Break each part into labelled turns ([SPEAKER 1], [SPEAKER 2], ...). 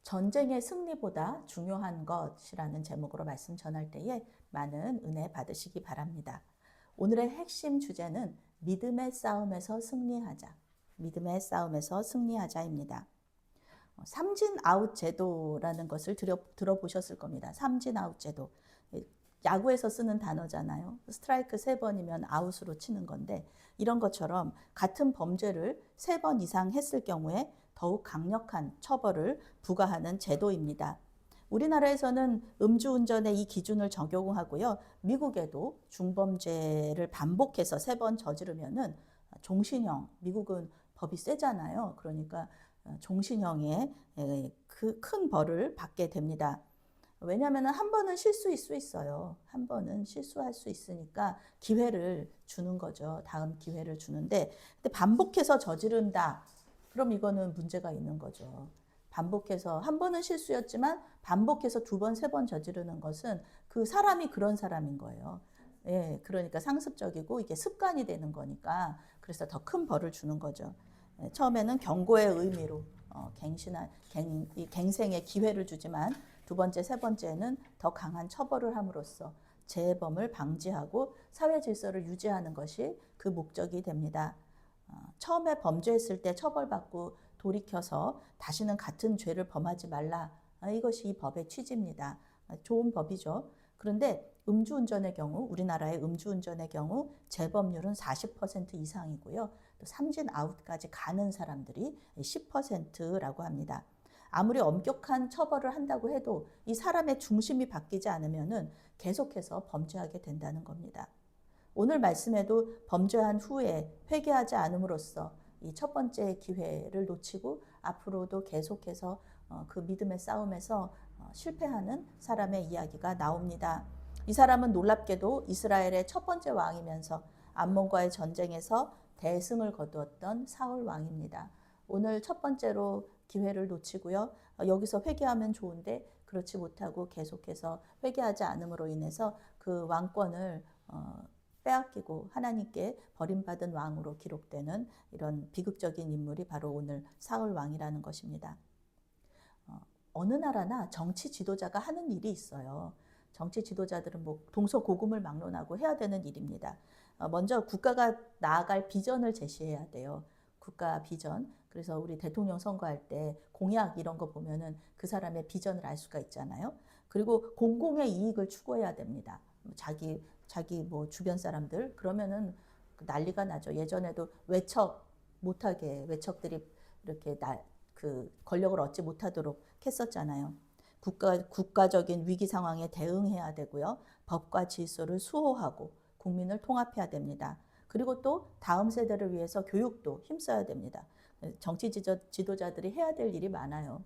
[SPEAKER 1] 전쟁의 승리보다 중요한 것이라는 제목으로 말씀 전할 때에 많은 은혜 받으시기 바랍니다. 오늘의 핵심 주제는 믿음의 싸움에서 승리하자. 믿음의 싸움에서 승리하자입니다. 삼진 아웃 제도라는 것을 들어보셨을 겁니다. 삼진 아웃 제도. 야구에서 쓰는 단어잖아요. 스트라이크 3번이면 아웃으로 치는 건데, 이런 것처럼 같은 범죄를 3번 이상 했을 경우에 더욱 강력한 처벌을 부과하는 제도입니다. 우리나라에서는 음주운전의 이 기준을 적용하고요. 미국에도 중범죄를 반복해서 3번 저지르면은 종신형, 미국은 법이 세잖아요. 그러니까 종신형의 그 큰 벌을 받게 됩니다. 왜냐하면 한 번은 실수일 수 있어요. 한 번은 실수할 수 있으니까 기회를 주는 거죠. 다음 기회를 주는데, 근데 반복해서 저지른다. 그럼 이거는 문제가 있는 거죠. 반복해서 한 번은 실수였지만 반복해서 2번, 3번 저지르는 것은 그 사람이 그런 사람인 거예요. 예, 그러니까 상습적이고 이게 습관이 되는 거니까 그래서 더 큰 벌을 주는 거죠. 처음에는 경고의 의미로 갱생의 기회를 주지만 2번째, 3번째는 더 강한 처벌을 함으로써 재범을 방지하고 사회 질서를 유지하는 것이 그 목적이 됩니다. 처음에 범죄했을 때 처벌받고 돌이켜서 다시는 같은 죄를 범하지 말라. 이것이 이 법의 취지입니다. 좋은 법이죠. 그런데 음주운전의 경우, 우리나라의 음주운전의 경우 재범률은 40% 이상이고요. 또 삼진 아웃까지 가는 사람들이 10%라고 합니다. 아무리 엄격한 처벌을 한다고 해도 이 사람의 중심이 바뀌지 않으면은 계속해서 범죄하게 된다는 겁니다. 오늘 말씀에도 범죄한 후에 회개하지 않음으로써 이 첫 번째 기회를 놓치고 앞으로도 계속해서 그 믿음의 싸움에서 실패하는 사람의 이야기가 나옵니다. 이 사람은 놀랍게도 이스라엘의 첫 번째 왕이면서 암몬과의 전쟁에서 대승을 거두었던 사울 왕입니다. 오늘 첫 번째로 기회를 놓치고요. 여기서 회개하면 좋은데 그렇지 못하고 계속해서 회개하지 않음으로 인해서 그 왕권을 빼앗기고 하나님께 버림받은 왕으로 기록되는 이런 비극적인 인물이 바로 오늘 사울 왕이라는 것입니다. 어느 나라나 정치 지도자가 하는 일이 있어요. 정치 지도자들은 뭐 동서고금을 막론하고 해야 되는 일입니다. 먼저 국가가 나아갈 비전을 제시해야 돼요. 국가 비전. 그래서 우리 대통령 선거할 때 공약 이런 거 보면은 그 사람의 비전을 알 수가 있잖아요. 그리고 공공의 이익을 추구해야 됩니다. 자기 뭐 주변 사람들 그러면은 난리가 나죠. 예전에도 외척 못하게 외척들이 이렇게 그 권력을 얻지 못하도록 했었잖아요. 국가적인 위기 상황에 대응해야 되고요. 법과 질서를 수호하고 국민을 통합해야 됩니다. 그리고 또 다음 세대를 위해서 교육도 힘써야 됩니다. 정치 지도자들이 해야 될 일이 많아요.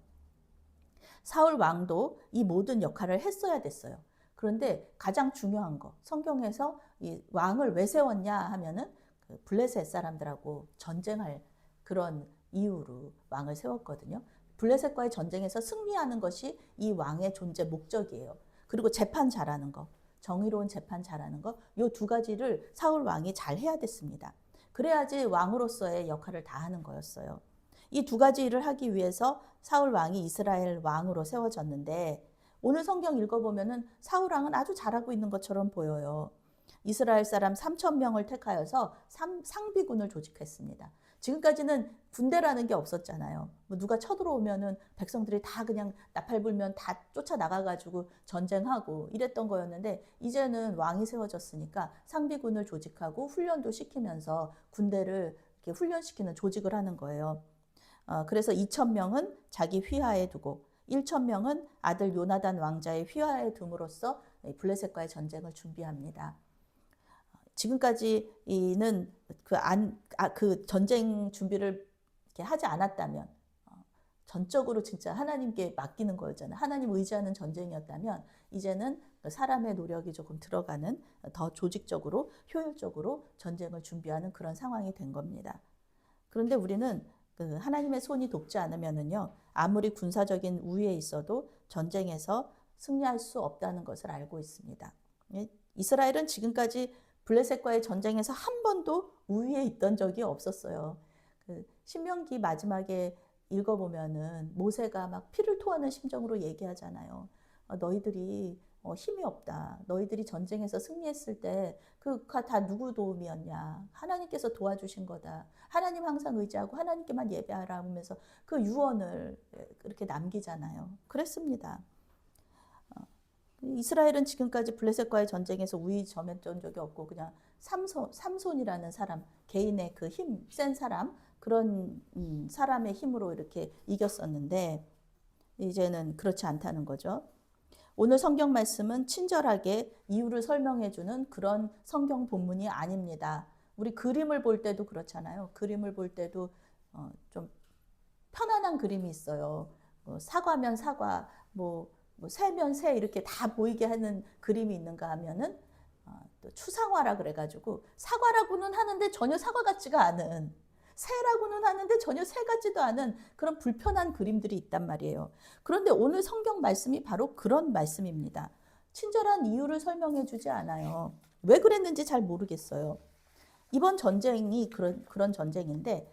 [SPEAKER 1] 사울 왕도 이 모든 역할을 했어야 됐어요. 그런데 가장 중요한 거, 성경에서 이 왕을 왜 세웠냐 하면은 그 블레셋 사람들하고 전쟁할 그런 이유로 왕을 세웠거든요. 블레셋과의 전쟁에서 승리하는 것이 이 왕의 존재 목적이에요. 그리고 재판 잘하는 거, 정의로운 재판 잘하는 거, 이 2가지를 사울 왕이 잘 해야 됐습니다. 그래야지 왕으로서의 역할을 다하는 거였어요. 이 2가지 일을 하기 위해서 사울 왕이 이스라엘 왕으로 세워졌는데 오늘 성경 읽어보면은 사울 왕은 아주 잘하고 있는 것처럼 보여요. 이스라엘 사람 3,000명을 택하여서 상비군을 조직했습니다. 지금까지는 군대라는 게 없었잖아요. 뭐 누가 쳐들어오면은 백성들이 다 그냥 나팔 불면 다 쫓아나가가지고 전쟁하고 이랬던 거였는데 이제는 왕이 세워졌으니까 상비군을 조직하고 훈련도 시키면서 군대를 이렇게 훈련시키는 조직을 하는 거예요. 그래서 2,000명은 자기 휘하에 두고 1,000명은 아들 요나단 왕자의 휘하에 둠으로써 블레셋과의 전쟁을 준비합니다. 지금까지는 그 전쟁 준비를 이렇게 하지 않았다면 전적으로 진짜 하나님께 맡기는 거였잖아요. 하나님 의지하는 전쟁이었다면 이제는 사람의 노력이 조금 들어가는 더 조직적으로 효율적으로 전쟁을 준비하는 그런 상황이 된 겁니다. 그런데 우리는 그 하나님의 손이 돕지 않으면은요, 아무리 군사적인 우위에 있어도 전쟁에서 승리할 수 없다는 것을 알고 있습니다. 이스라엘은 지금까지 블레셋과의 전쟁에서 한 번도 우위에 있던 적이 없었어요. 그 신명기 마지막에 읽어보면은 모세가 막 피를 토하는 심정으로 얘기하잖아요. 너희들이 힘이 없다. 너희들이 전쟁에서 승리했을 때 그가 다 누구 도움이었냐. 하나님께서 도와주신 거다. 하나님 항상 의지하고 하나님께만 예배하라 하면서 그 유언을 그렇게 남기잖아요. 그랬습니다. 이스라엘은 지금까지 블레셋과의 전쟁에서 우위 점했던 적이 없고 그냥 삼손이라는 사람, 개인의 그 힘, 센 사람, 그런 사람의 힘으로 이렇게 이겼었는데 이제는 그렇지 않다는 거죠. 오늘 성경 말씀은 친절하게 이유를 설명해 주는 그런 성경 본문이 아닙니다. 우리 그림을 볼 때도 그렇잖아요. 그림을 볼 때도 좀 편안한 그림이 있어요. 사과면 사과, 새면 새 이렇게 다 보이게 하는 그림이 있는가 하면은 또 추상화라 그래가지고 사과라고는 하는데 전혀 사과 같지가 않은, 새라고는 하는데 전혀 새 같지도 않은 그런 불편한 그림들이 있단 말이에요. 그런데 오늘 성경 말씀이 바로 그런 말씀입니다. 친절한 이유를 설명해 주지 않아요. 왜 그랬는지 잘 모르겠어요. 이번 전쟁이 그런 전쟁인데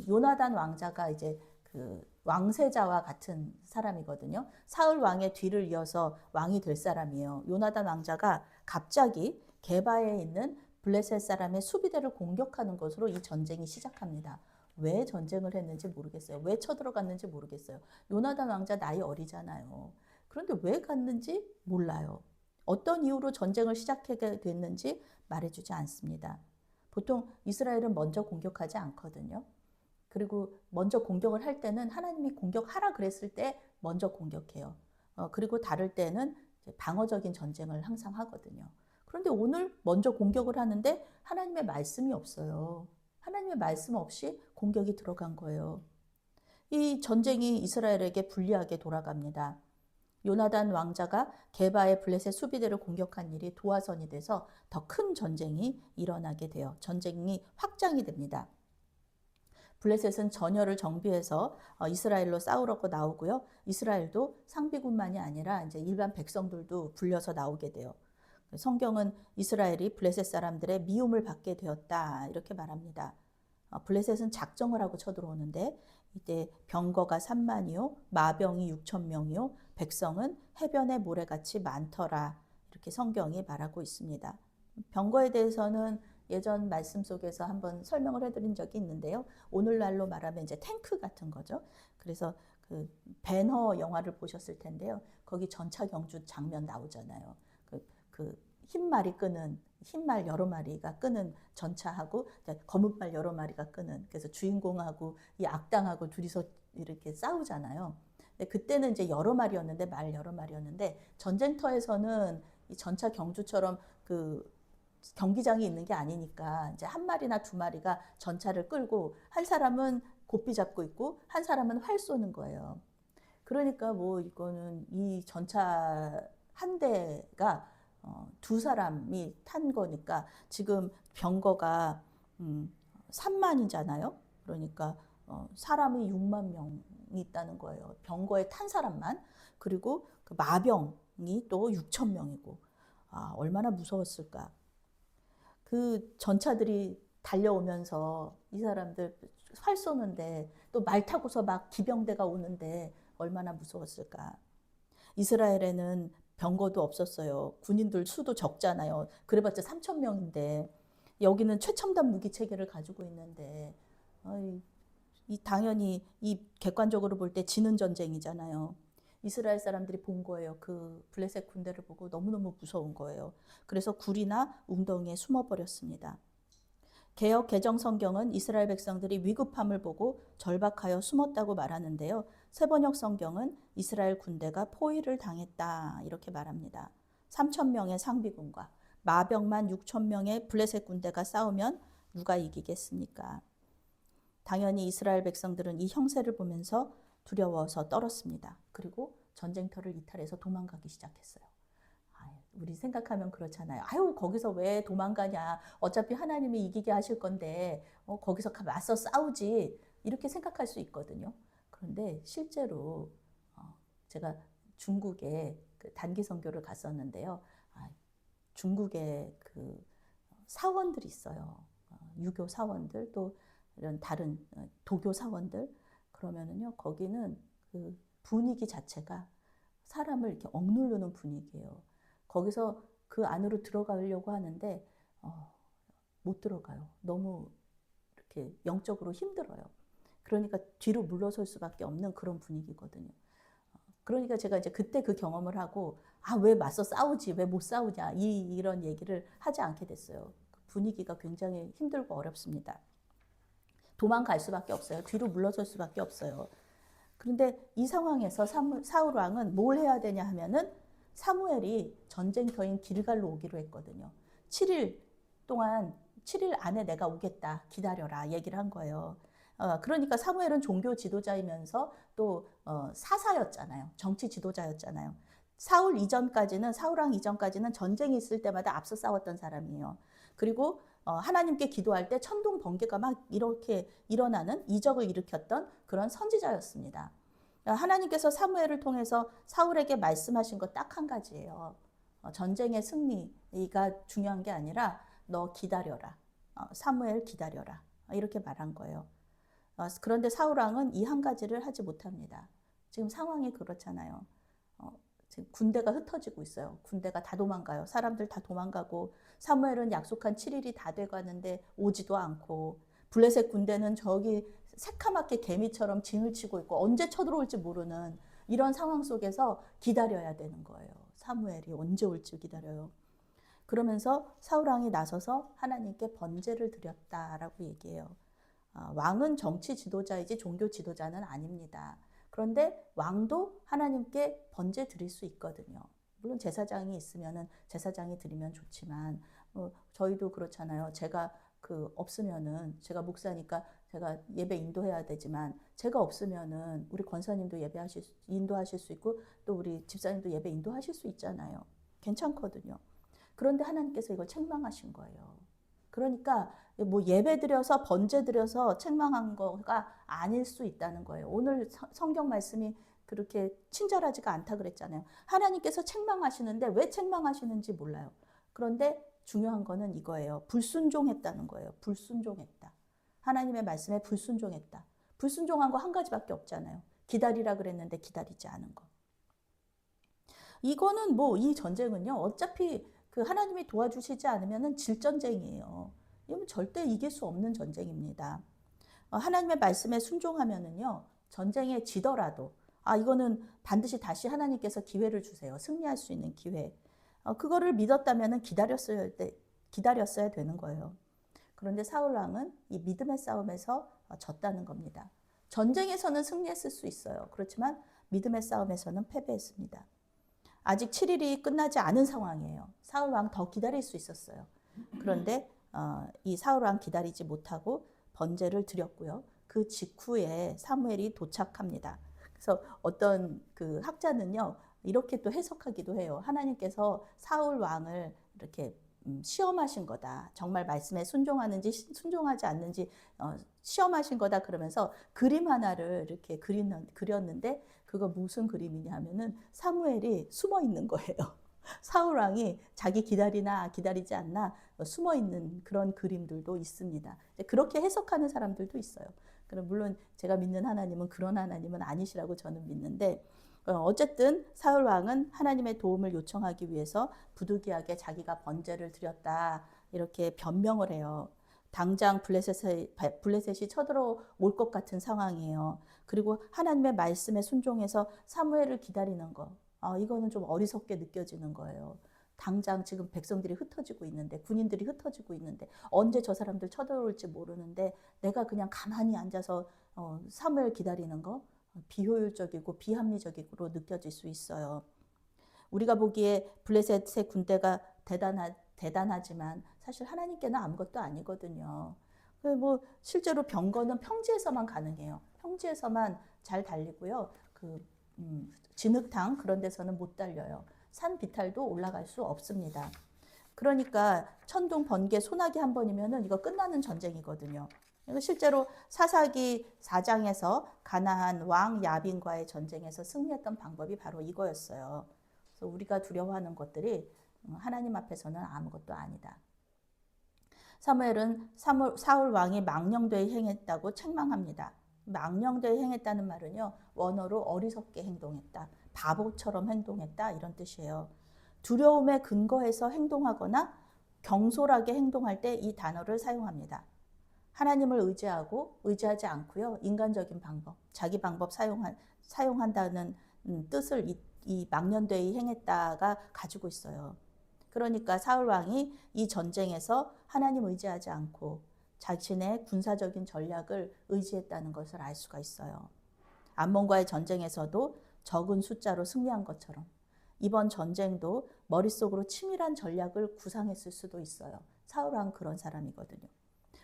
[SPEAKER 1] 요나단 왕자가 이제 그 왕세자와 같은 사람이거든요. 사울 왕의 뒤를 이어서 왕이 될 사람이에요. 요나단 왕자가 갑자기 게바에 있는 블레셋 사람의 수비대를 공격하는 것으로 이 전쟁이 시작합니다. 왜 전쟁을 했는지 모르겠어요. 왜 쳐들어갔는지 모르겠어요. 요나단 왕자 나이 어리잖아요. 그런데 왜 갔는지 몰라요. 어떤 이유로 전쟁을 시작하게 됐는지 말해주지 않습니다. 보통 이스라엘은 먼저 공격하지 않거든요. 그리고 먼저 공격을 할 때는 하나님이 공격하라 그랬을 때 먼저 공격해요. 그리고 다를 때는 방어적인 전쟁을 항상 하거든요. 그런데 오늘 먼저 공격을 하는데 하나님의 말씀이 없어요. 하나님의 말씀 없이 공격이 들어간 거예요. 이 전쟁이 이스라엘에게 불리하게 돌아갑니다. 요나단 왕자가 게바의 블레셋 수비대를 공격한 일이 도화선이 돼서 더 큰 전쟁이 일어나게 돼요. 전쟁이 확장이 됩니다. 블레셋은 전열을 정비해서 이스라엘로 싸우려고 나오고요. 이스라엘도 상비군만이 아니라 이제 일반 백성들도 불려서 나오게 돼요. 성경은 이스라엘이 블레셋 사람들의 미움을 받게 되었다 이렇게 말합니다. 블레셋은 작정을 하고 쳐들어오는데 이때 병거가 3만이요, 마병이 6천 명이요, 백성은 해변의 모래같이 많더라 이렇게 성경이 말하고 있습니다. 병거에 대해서는 예전 말씀 속에서 한번 설명을 해드린 적이 있는데요. 오늘날로 말하면 이제 탱크 같은 거죠. 그래서 그 배너 영화를 보셨을 텐데요. 거기 전차 경주 장면 나오잖아요. 흰말이 끄는 흰말 여러 마리가 끄는 전차하고 검은 말 여러 마리가 끄는, 그래서 주인공하고 이 악당하고 둘이서 이렇게 싸우잖아요. 근데 그때는 이제 여러 마리였는데 말 여러 마리였는데 전쟁터에서는 이 전차 경주처럼 그 경기장이 있는 게 아니니까 이제 한 마리나 두 마리가 전차를 끌고 한 사람은 고삐 잡고 있고 한 사람은 활 쏘는 거예요. 그러니까 뭐 이거는 이 전차 한 대가 두 사람이 탄 거니까 지금 병거가 3만이잖아요. 그러니까 사람이 6만 명이 있다는 거예요. 병거에 탄 사람만. 그리고 그 마병이 또 6천 명이고 얼마나 무서웠을까. 그 전차들이 달려오면서 이 사람들 활 쏘는데 또 말 타고서 막 기병대가 오는데 얼마나 무서웠을까. 이스라엘에는 병거도 없었어요. 군인들 수도 적잖아요. 그래봤자 3천 명인데 여기는 최첨단 무기 체계를 가지고 있는데 당연히 이 객관적으로 볼 때 지는 전쟁이잖아요. 이스라엘 사람들이 본 거예요. 그 블레셋 군대를 보고 너무너무 무서운 거예요. 그래서 굴이나 웅덩이에 숨어버렸습니다. 개역 개정 성경은 이스라엘 백성들이 위급함을 보고 절박하여 숨었다고 말하는데요. 새번역 성경은 이스라엘 군대가 포위를 당했다 이렇게 말합니다. 3천 명의 상비군과 마병만 6천 명의 블레셋 군대가 싸우면 누가 이기겠습니까? 당연히 이스라엘 백성들은 이 형세를 보면서 두려워서 떨었습니다. 그리고 전쟁터를 이탈해서 도망가기 시작했어요. 우리 생각하면 그렇잖아요. 아유, 거기서 왜 도망가냐. 어차피 하나님이 이기게 하실 건데 거기서 맞서 싸우지. 이렇게 생각할 수 있거든요. 그런데 실제로 제가 중국에 그 단기 선교를 갔었는데요. 중국에 그 사원들이 있어요. 유교 사원들 또 이런 다른 도교 사원들. 그러면은요, 거기는 그 분위기 자체가 사람을 이렇게 억누르는 분위기예요. 거기서 그 안으로 들어가려고 하는데 못 들어가요. 너무 이렇게 영적으로 힘들어요. 그러니까 뒤로 물러설 수밖에 없는 그런 분위기거든요. 그러니까 제가 이제 그때 그 경험을 하고 왜 맞서 싸우지? 왜 못 싸우냐? 이런 얘기를 하지 않게 됐어요. 분위기가 굉장히 힘들고 어렵습니다. 도망갈 수밖에 없어요. 뒤로 물러설 수밖에 없어요. 그런데 이 상황에서 사울 왕은 뭘 해야 되냐 하면은 사무엘이 전쟁터인 길갈로 오기로 했거든요. 7일 동안 7일 안에 내가 오겠다. 기다려라. 얘기를 한 거예요. 그러니까 사무엘은 종교 지도자이면서 또 사사였잖아요. 정치 지도자였잖아요. 사울 왕 이전까지는 전쟁이 있을 때마다 앞서 싸웠던 사람이에요. 그리고 하나님께 기도할 때 천둥 번개가 막 이렇게 일어나는 이적을 일으켰던 그런 선지자였습니다. 하나님께서 사무엘을 통해서 사울에게 말씀하신 거 딱 한 가지예요. 전쟁의 승리가 중요한 게 아니라 너 기다려라. 사무엘 기다려라. 이렇게 말한 거예요. 그런데 사울 왕은 이 한 가지를 하지 못합니다. 지금 상황이 그렇잖아요. 지금 군대가 흩어지고 있어요. 군대가 다 도망가요. 사람들 다 도망가고 사무엘은 약속한 7일이 다 돼가는데 오지도 않고 블레셋 군대는 저기 새카맣게 개미처럼 진을 치고 있고 언제 쳐들어올지 모르는 이런 상황 속에서 기다려야 되는 거예요. 사무엘이 언제 올지 기다려요. 그러면서 사울 왕이 나서서 하나님께 번제를 드렸다라고 얘기해요. 왕은 정치 지도자이지 종교 지도자는 아닙니다. 그런데 왕도 하나님께 번제 드릴 수 있거든요. 물론 제사장이 있으면은 제사장이 드리면 좋지만 저희도 그렇잖아요. 제가 없으면은 제가 목사니까 제가 예배 인도해야 되지만 제가 없으면은 우리 권사님도 인도하실 수 있고 또 우리 집사님도 예배 인도하실 수 있잖아요. 괜찮거든요. 그런데 하나님께서 이걸 책망하신 거예요. 그러니까 뭐 예배 드려서 번제 드려서 책망한 거가 아닐 수 있다는 거예요. 오늘 성경 말씀이 그렇게 친절하지가 않다 그랬잖아요. 하나님께서 책망하시는데 왜 책망하시는지 몰라요. 그런데 중요한 거는 이거예요. 불순종했다는 거예요. 불순종했다. 하나님의 말씀에 불순종했다. 불순종한 거 한 가지밖에 없잖아요. 기다리라 그랬는데 기다리지 않은 거. 이거는 이 전쟁은요. 어차피 하나님이 도와주시지 않으면 질전쟁이에요. 이건 절대 이길 수 없는 전쟁입니다. 하나님의 말씀에 순종하면은요. 전쟁에 지더라도 이거는 반드시 다시 하나님께서 기회를 주세요. 승리할 수 있는 기회. 그거를 믿었다면은 기다렸어야 되는 거예요. 그런데 사울 왕은 이 믿음의 싸움에서 졌다는 겁니다. 전쟁에서는 승리했을 수 있어요. 그렇지만 믿음의 싸움에서는 패배했습니다. 아직 7일이 끝나지 않은 상황이에요. 사울 왕 더 기다릴 수 있었어요. 그런데 이 사울 왕 기다리지 못하고 번제를 드렸고요. 그 직후에 사무엘이 도착합니다. 그래서 어떤 학자는요, 이렇게 또 해석하기도 해요. 하나님께서 사울 왕을 이렇게 시험하신 거다. 정말 말씀에 순종하는지 순종하지 않는지 시험하신 거다. 그러면서 그림 하나를 이렇게 그렸는데 그거 무슨 그림이냐 하면은 사무엘이 숨어 있는 거예요. 사울 왕이 자기 기다리나 기다리지 않나 숨어 있는 그런 그림들도 있습니다. 그렇게 해석하는 사람들도 있어요. 물론 제가 믿는 하나님은 그런 하나님은 아니시라고 저는 믿는데 어쨌든 사울 왕은 하나님의 도움을 요청하기 위해서 부득이하게 자기가 번제를 드렸다 이렇게 변명을 해요. 당장 블레셋이 쳐들어올 것 같은 상황이에요. 그리고 하나님의 말씀에 순종해서 사무엘을 기다리는 거. 이거는 좀 어리석게 느껴지는 거예요. 당장 지금 백성들이 흩어지고 있는데 군인들이 흩어지고 있는데 언제 저 사람들 쳐들어올지 모르는데 내가 그냥 가만히 앉아서 사무엘 기다리는 거 비효율적이고 비합리적으로 느껴질 수 있어요. 우리가 보기에 블레셋의 군대가 대단하지만 사실 하나님께는 아무것도 아니거든요. 실제로 병거는 평지에서만 가능해요. 평지에서만 잘 달리고요. 진흙탕 그런 데서는 못 달려요. 산 비탈도 올라갈 수 없습니다. 그러니까 천둥, 번개, 소나기 한 번이면은 이거 끝나는 전쟁이거든요. 실제로 사사기 4장에서 가나안 왕 야빈과의 전쟁에서 승리했던 방법이 바로 이거였어요. 그래서 우리가 두려워하는 것들이 하나님 앞에서는 아무것도 아니다. 사무엘은 사울 왕이 망령되이 행했다고 책망합니다. 망령되이 행했다는 말은요, 원어로 어리석게 행동했다, 바보처럼 행동했다 이런 뜻이에요. 두려움에 근거해서 행동하거나 경솔하게 행동할 때 이 단어를 사용합니다. 하나님을 의지하고 의지하지 않고요, 인간적인 방법, 자기 방법 사용한다는 뜻을 이 망령되이 행했다가 가지고 있어요. 그러니까 사울 왕이 이 전쟁에서 하나님 의지하지 않고 자신의 군사적인 전략을 의지했다는 것을 알 수가 있어요. 암몬과의 전쟁에서도 적은 숫자로 승리한 것처럼 이번 전쟁도 머릿속으로 치밀한 전략을 구상했을 수도 있어요. 사울 왕은 그런 사람이거든요.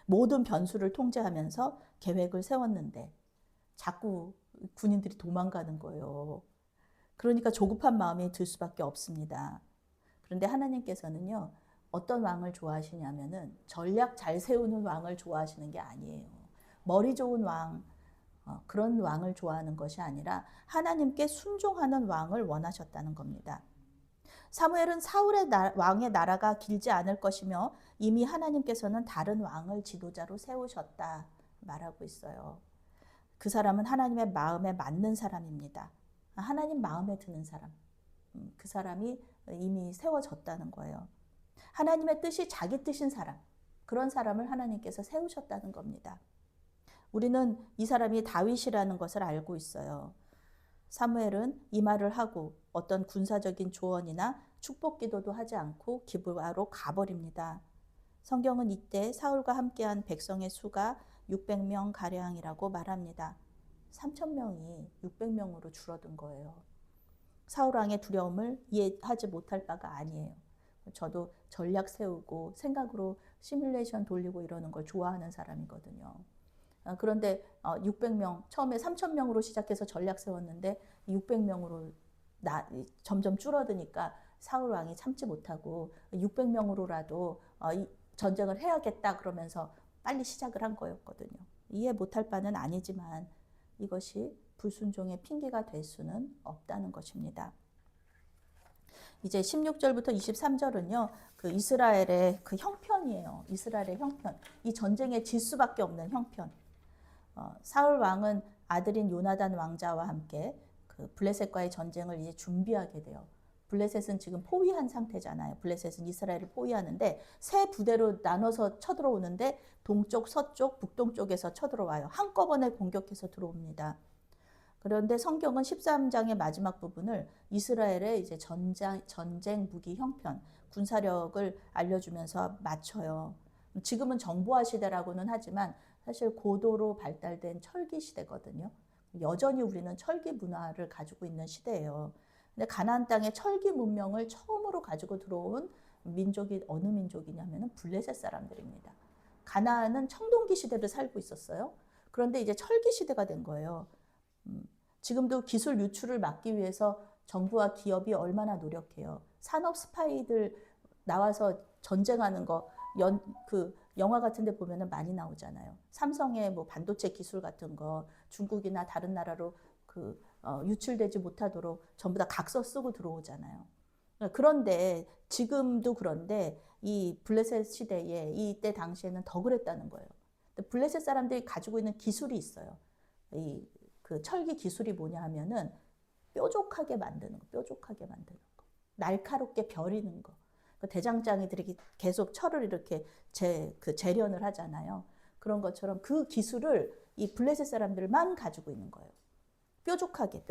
[SPEAKER 1] 모든 변수를 통제하면서 계획을 세웠는데 자꾸 군인들이 도망가는 거예요. 그러니까 조급한 마음이 들 수밖에 없습니다. 그런데 하나님께서는요, 어떤 왕을 좋아하시냐면은 전략 잘 세우는 왕을 좋아하시는 게 아니에요. 머리 좋은 왕, 그런 왕을 좋아하는 것이 아니라 하나님께 순종하는 왕을 원하셨다는 겁니다. 사무엘은 사울의 왕의 나라가 길지 않을 것이며 이미 하나님께서는 다른 왕을 지도자로 세우셨다 말하고 있어요. 그 사람은 하나님의 마음에 맞는 사람입니다. 하나님 마음에 드는 사람. 그 사람이 이미 세워졌다는 거예요. 하나님의 뜻이 자기 뜻인 사람. 그런 사람을 하나님께서 세우셨다는 겁니다. 우리는 이 사람이 다윗이라는 것을 알고 있어요. 사무엘은 이 말을 하고 어떤 군사적인 조언이나 축복 기도도 하지 않고 기브아로 가버립니다. 성경은 이때 사울과 함께한 백성의 수가 600명 가량이라고 말합니다. 3,000명이 600명으로 줄어든 거예요. 사울 왕의 두려움을 이해하지 못할 바가 아니에요. 저도 전략 세우고 생각으로 시뮬레이션 돌리고 이러는 걸 좋아하는 사람이거든요. 그런데 600명, 처음에 3,000명으로 시작해서 전략 세웠는데 600명으로 점점 줄어드니까 사울 왕이 참지 못하고 600명으로라도 전쟁을 해야겠다 그러면서 빨리 시작을 한 거였거든요. 이해 못할 바는 아니지만 이것이 불순종의 핑계가 될 수는 없다는 것입니다. 이제 16절부터 23절은요, 그 이스라엘의 그 형편이에요. 이스라엘의 형편. 이 전쟁에 질 수밖에 없는 형편. 사울 왕은 아들인 요나단 왕자와 함께 그 블레셋과의 전쟁을 이제 준비하게 돼요. 블레셋은 지금 포위한 상태잖아요. 블레셋은 이스라엘을 포위하는데 세 부대로 나눠서 쳐들어오는데 동쪽, 서쪽, 북동쪽에서 쳐들어와요. 한꺼번에 공격해서 들어옵니다. 그런데 성경은 13장의 마지막 부분을 이스라엘의 이제 전쟁 무기 형편, 군사력을 알려주면서 맞춰요. 지금은 정보화 시대라고는 하지만 사실 고도로 발달된 철기 시대거든요. 여전히 우리는 철기 문화를 가지고 있는 시대예요. 근데 가나안 땅에 철기 문명을 처음으로 가지고 들어온 민족이 어느 민족이냐면은 블레셋 사람들입니다. 가나안은 청동기 시대를 살고 있었어요. 그런데 이제 철기 시대가 된 거예요. 지금도 기술 유출을 막기 위해서 정부와 기업이 얼마나 노력해요. 산업 스파이들 나와서 전쟁하는 거, 영화 같은 데 보면은 많이 나오잖아요. 삼성의 뭐 반도체 기술 같은 거 중국이나 다른 나라로 유출되지 못하도록 전부 다 각서 쓰고 들어오잖아요. 그런데 지금도 그런데 이 블레셋 시대에 이때 당시에는 더 그랬다는 거예요. 블레셋 사람들이 가지고 있는 기술이 있어요. 그 철기 기술이 뭐냐 하면은 뾰족하게 만드는 거, 뾰족하게 만드는 거, 날카롭게 벼리는 거. 대장장이들이 계속 철을 이렇게 재련을 하잖아요. 그런 것처럼 그 기술을 이 블레셋 사람들만 가지고 있는 거예요. 뾰족하게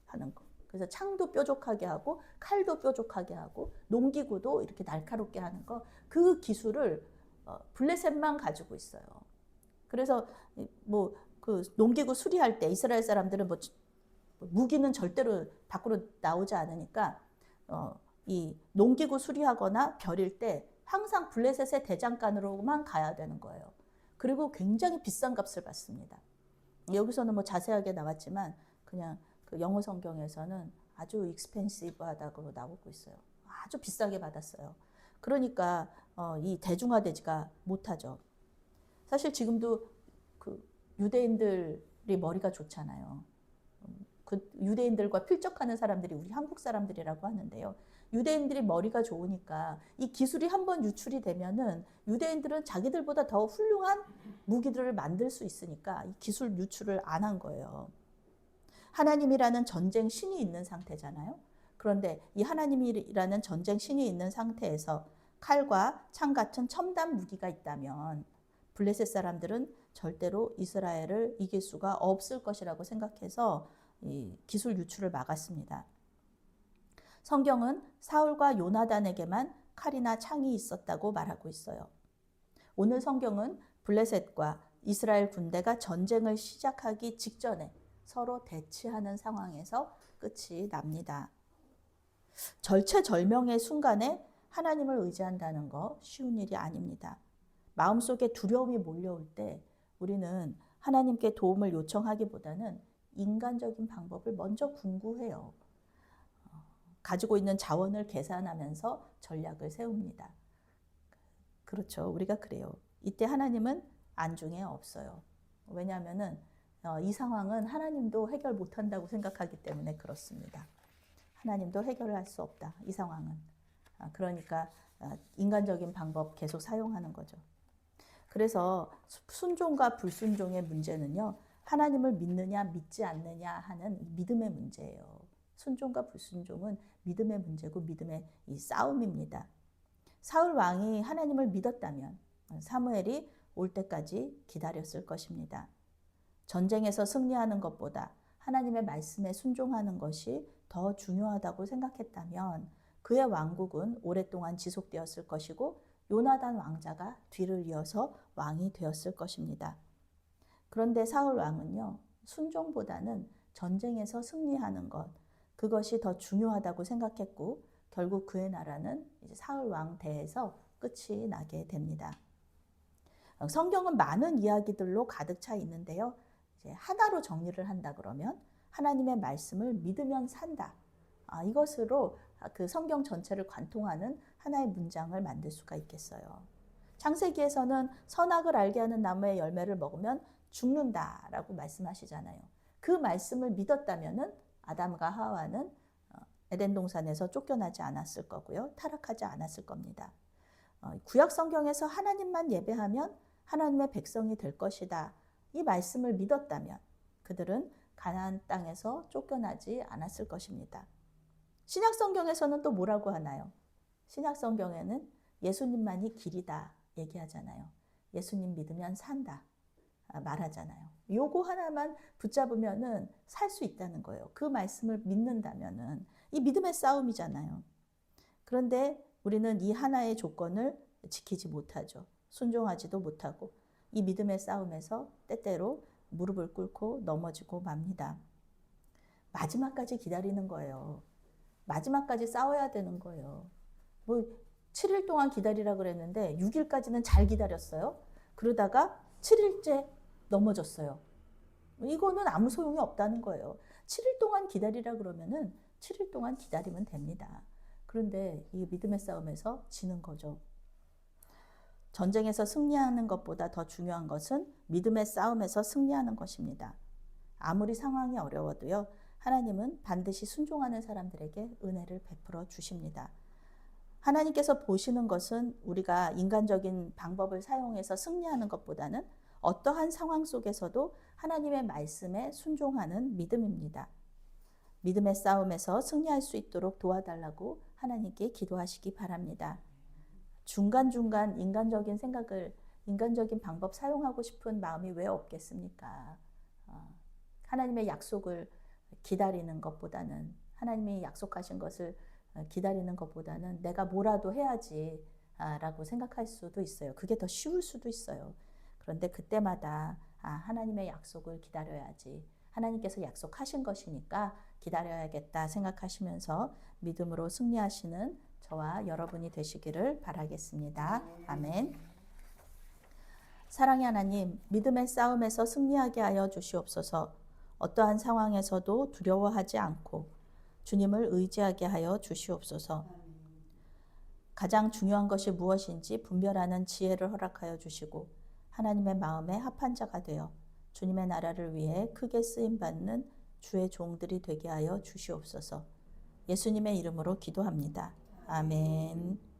[SPEAKER 1] 하는 거. 그래서 창도 뾰족하게 하고 칼도 뾰족하게 하고 농기구도 이렇게 날카롭게 하는 거. 그 기술을 블레셋만 가지고 있어요. 그래서 뭐 그 농기구 수리할 때 이스라엘 사람들은 뭐 무기는 절대로 밖으로 나오지 않으니까 이 농기구 수리하거나 벼릴 때 항상 블레셋의 대장간으로만 가야 되는 거예요. 그리고 굉장히 비싼 값을 받습니다. 여기서는 뭐 자세하게 나왔지만 그냥 그 영어 성경에서는 아주 익스펜시브하다고 나오고 있어요. 아주 비싸게 받았어요. 그러니까 이 대중화되지가 못하죠. 사실 지금도 그 유대인들이 머리가 좋잖아요. 그 유대인들과 필적하는 사람들이 우리 한국 사람들이라고 하는데요. 유대인들이 머리가 좋으니까 이 기술이 한번 유출이 되면은 유대인들은 자기들보다 더 훌륭한 무기들을 만들 수 있으니까 이 기술 유출을 안 한 거예요. 하나님이라는 전쟁 신이 있는 상태잖아요. 그런데 이 하나님이라는 전쟁 신이 있는 상태에서 칼과 창 같은 첨단 무기가 있다면 블레셋 사람들은 절대로 이스라엘을 이길 수가 없을 것이라고 생각해서 이 기술 유출을 막았습니다. 성경은 사울과 요나단에게만 칼이나 창이 있었다고 말하고 있어요. 오늘 성경은 블레셋과 이스라엘 군대가 전쟁을 시작하기 직전에 서로 대치하는 상황에서 끝이 납니다. 절체절명의 순간에 하나님을 의지한다는 거 쉬운 일이 아닙니다. 마음속에 두려움이 몰려올 때 우리는 하나님께 도움을 요청하기보다는 인간적인 방법을 먼저 궁구해요. 가지고 있는 자원을 계산하면서 전략을 세웁니다. 그렇죠. 우리가 그래요. 이때 하나님은 안중에 없어요. 왜냐하면은 이 상황은 하나님도 해결 못한다고 생각하기 때문에 그렇습니다. 하나님도 해결을 할 수 없다. 이 상황은. 그러니까 인간적인 방법 계속 사용하는 거죠. 그래서 순종과 불순종의 문제는요. 하나님을 믿느냐 믿지 않느냐 하는 믿음의 문제예요. 순종과 불순종은 믿음의 문제고 믿음의 이 싸움입니다. 사울 왕이 하나님을 믿었다면 사무엘이 올 때까지 기다렸을 것입니다. 전쟁에서 승리하는 것보다 하나님의 말씀에 순종하는 것이 더 중요하다고 생각했다면 그의 왕국은 오랫동안 지속되었을 것이고 요나단 왕자가 뒤를 이어서 왕이 되었을 것입니다. 그런데 사울 왕은요, 순종보다는 전쟁에서 승리하는 것, 그것이 더 중요하다고 생각했고 결국 그의 나라는 이제 사울 왕 대에서 끝이 나게 됩니다. 성경은 많은 이야기들로 가득 차 있는데요. 이제 하나로 정리를 한다 그러면 하나님의 말씀을 믿으면 산다. 이것으로 그 성경 전체를 관통하는 하나의 문장을 만들 수가 있겠어요. 창세기에서는 선악을 알게 하는 나무의 열매를 먹으면 죽는다라고 말씀하시잖아요. 그 말씀을 믿었다면은 아담과 하와는 에덴 동산에서 쫓겨나지 않았을 거고요. 타락하지 않았을 겁니다. 구약 성경에서 하나님만 예배하면 하나님의 백성이 될 것이다. 이 말씀을 믿었다면 그들은 가나안 땅에서 쫓겨나지 않았을 것입니다. 신약 성경에서는 또 뭐라고 하나요? 신약 성경에는 예수님만이 길이다 얘기하잖아요. 예수님 믿으면 산다 말하잖아요. 요거 하나만 붙잡으면은 살 수 있다는 거예요. 그 말씀을 믿는다면은 이 믿음의 싸움이잖아요. 그런데 우리는 이 하나의 조건을 지키지 못하죠. 순종하지도 못하고 이 믿음의 싸움에서 때때로 무릎을 꿇고 넘어지고 맙니다. 마지막까지 기다리는 거예요. 마지막까지 싸워야 되는 거예요. 뭐 7일 동안 기다리라 그랬는데 6일까지는 잘 기다렸어요. 그러다가 7일째 넘어졌어요. 이거는 아무 소용이 없다는 거예요. 7일 동안 기다리라 그러면은 7일 동안 기다리면 됩니다. 그런데 이 믿음의 싸움에서 지는 거죠. 전쟁에서 승리하는 것보다 더 중요한 것은 믿음의 싸움에서 승리하는 것입니다. 아무리 상황이 어려워도요. 하나님은 반드시 순종하는 사람들에게 은혜를 베풀어 주십니다. 하나님께서 보시는 것은 우리가 인간적인 방법을 사용해서 승리하는 것보다는 어떠한 상황 속에서도 하나님의 말씀에 순종하는 믿음입니다. 믿음의 싸움에서 승리할 수 있도록 도와달라고 하나님께 기도하시기 바랍니다. 중간중간 인간적인 생각을, 인간적인 방법 사용하고 싶은 마음이 왜 없겠습니까? 하나님의 약속을 기다리는 것보다는, 하나님이 약속하신 것을 기다리는 것보다는 내가 뭐라도 해야지 라고 생각할 수도 있어요. 그게 더 쉬울 수도 있어요. 그런데 그때마다 하나님의 약속을 기다려야지. 하나님께서 약속하신 것이니까 기다려야겠다 생각하시면서 믿음으로 승리하시는 저와 여러분이 되시기를 바라겠습니다. 아멘. 사랑의 하나님, 믿음의 싸움에서 승리하게 하여 주시옵소서. 어떠한 상황에서도 두려워하지 않고 주님을 의지하게 하여 주시옵소서. 가장 중요한 것이 무엇인지 분별하는 지혜를 허락하여 주시고 하나님의 마음에 합한 자가 되어 주님의 나라를 위해 크게 쓰임받는 주의 종들이 되게 하여 주시옵소서. 예수님의 이름으로 기도합니다. 아멘.